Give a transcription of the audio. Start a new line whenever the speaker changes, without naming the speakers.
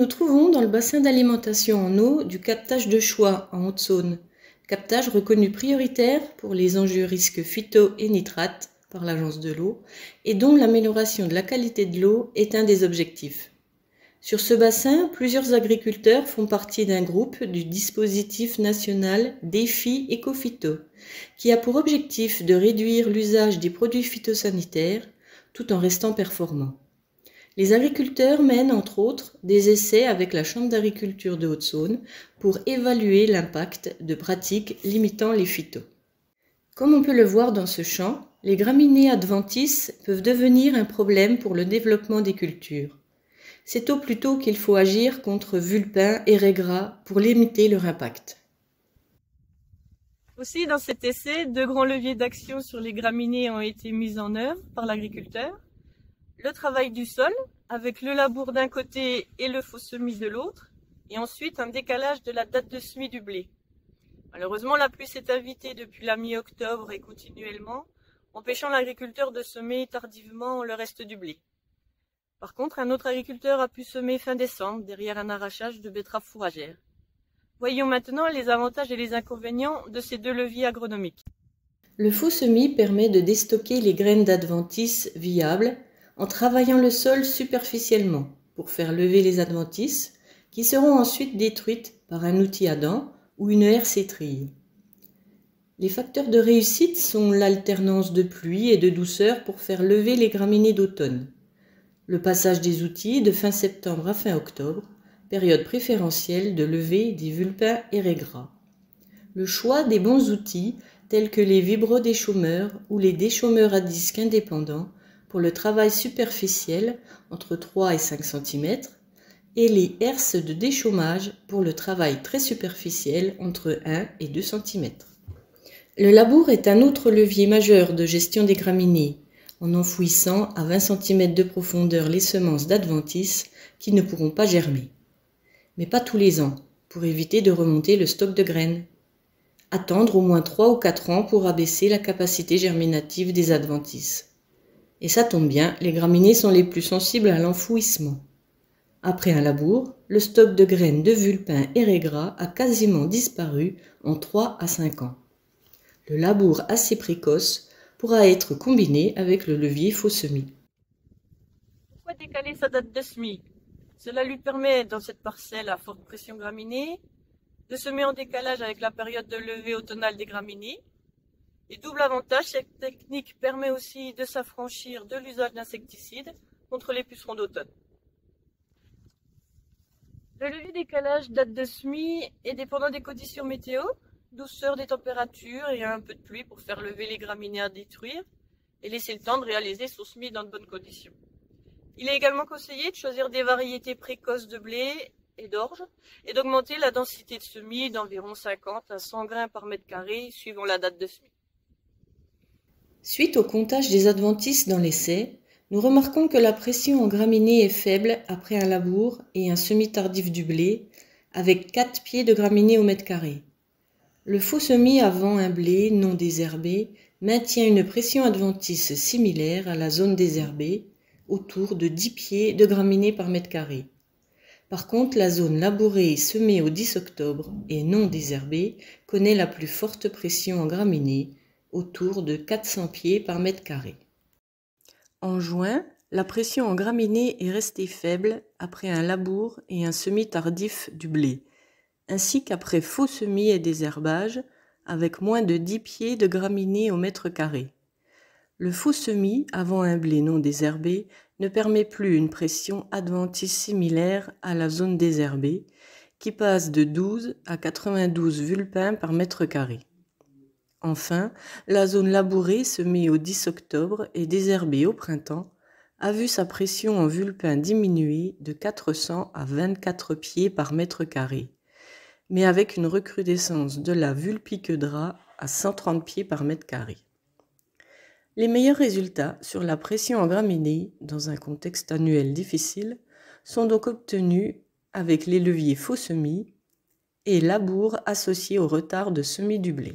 nous trouvons dans le bassin d'alimentation en eau du captage de Choix en Haute-Saône, captage reconnu prioritaire pour les enjeux risques phyto et nitrates par l'Agence de l'eau et dont l'amélioration de la qualité de l'eau est un des objectifs. Sur ce bassin, plusieurs agriculteurs font partie d'un groupe du dispositif national Défi Éco-Phyto, qui a pour objectif de réduire l'usage des produits phytosanitaires tout en restant performants. Les agriculteurs mènent, entre autres, des essais avec la Chambre d'agriculture de Haute-Saône pour évaluer l'impact de pratiques limitant les phytos. Comme on peut le voir dans ce champ, les graminées adventices peuvent devenir un problème pour le développement des cultures. C'est au plus tôt qu'il faut agir contre vulpins et raies gras pour limiter leur impact.
Aussi, dans cet essai, deux grands leviers d'action sur les graminées ont été mis en œuvre par l'agriculteur. Le travail du sol, avec le labour d'un côté et le faux semis de l'autre, et ensuite un décalage de la date de semis du blé. Malheureusement, la pluie s'est invitée depuis la mi-octobre et continuellement, empêchant l'agriculteur de semer tardivement le reste du blé. Par contre, un autre agriculteur a pu semer fin décembre, derrière un arrachage de betteraves fourragères. Voyons maintenant les avantages et les inconvénients de ces deux leviers agronomiques.
Le faux semis permet de déstocker les graines d'adventices viables en travaillant le sol superficiellement pour faire lever les adventices qui seront ensuite détruites par un outil à dents ou une herse-étrille. Les facteurs de réussite sont l'alternance de pluie et de douceur pour faire lever les graminées d'automne, le passage des outils de fin septembre à fin octobre, période préférentielle de levée des vulpins et raies gras. Le choix des bons outils tels que les vibro-déchaumeurs ou les déchaumeurs à disque indépendants pour le travail superficiel entre 3 et 5 cm et les herses de déchaumage pour le travail très superficiel entre 1 et 2 cm. Le labour est un autre levier majeur de gestion des graminées, en enfouissant à 20 cm de profondeur les semences d'adventices qui ne pourront pas germer. Mais pas tous les ans, pour éviter de remonter le stock de graines. Attendre au moins 3 ou 4 ans pour abaisser la capacité germinative des adventices. Et ça tombe bien, les graminées sont les plus sensibles à l'enfouissement. Après un labour, le stock de graines de vulpins et raies gras a quasiment disparu en 3 à 5 ans. Le labour assez précoce pourra être combiné avec le levier faux semis.
Pourquoi décaler sa date de semis? Cela lui permet, dans cette parcelle à forte pression graminée, de semer en décalage avec la période de levée automnale des graminées. Et double avantage, cette technique permet aussi de s'affranchir de l'usage d'insecticides contre les pucerons d'automne. Le levier décalage date de semis est dépendant des conditions météo, douceur des températures et un peu de pluie pour faire lever les graminées à détruire et laisser le temps de réaliser son semis dans de bonnes conditions. Il est également conseillé de choisir des variétés précoces de blé et d'orge et d'augmenter la densité de semis d'environ 50 à 100 grains par mètre carré suivant la date de semis.
Suite au comptage des adventices dans l'essai, nous remarquons que la pression en graminées est faible après un labour et un semis tardif du blé, avec 4 pieds de graminées au mètre carré. Le faux semis avant un blé non désherbé maintient une pression adventice similaire à la zone désherbée, autour de 10 pieds de graminées par mètre carré. Par contre, la zone labourée semée au 10 octobre et non désherbée connaît la plus forte pression en graminées, autour de 400 pieds par mètre carré. En juin, la pression en graminées est restée faible après un labour et un semis tardif du blé, ainsi qu'après faux semis et désherbage, avec moins de 10 pieds de graminées au mètre carré. Le faux semis, avant un blé non désherbé, ne permet plus une pression adventice similaire à la zone désherbée, qui passe de 12 à 92 vulpins par mètre carré. Enfin, la zone labourée semée au 10 octobre et désherbée au printemps a vu sa pression en vulpins diminuer de 400 à 24 pieds par mètre carré, mais avec une recrudescence de la vulpiquedra à 130 pieds par mètre carré. Les meilleurs résultats sur la pression en graminées, dans un contexte annuel difficile, sont donc obtenus avec les leviers faux semis et labour associés au retard de semis du blé.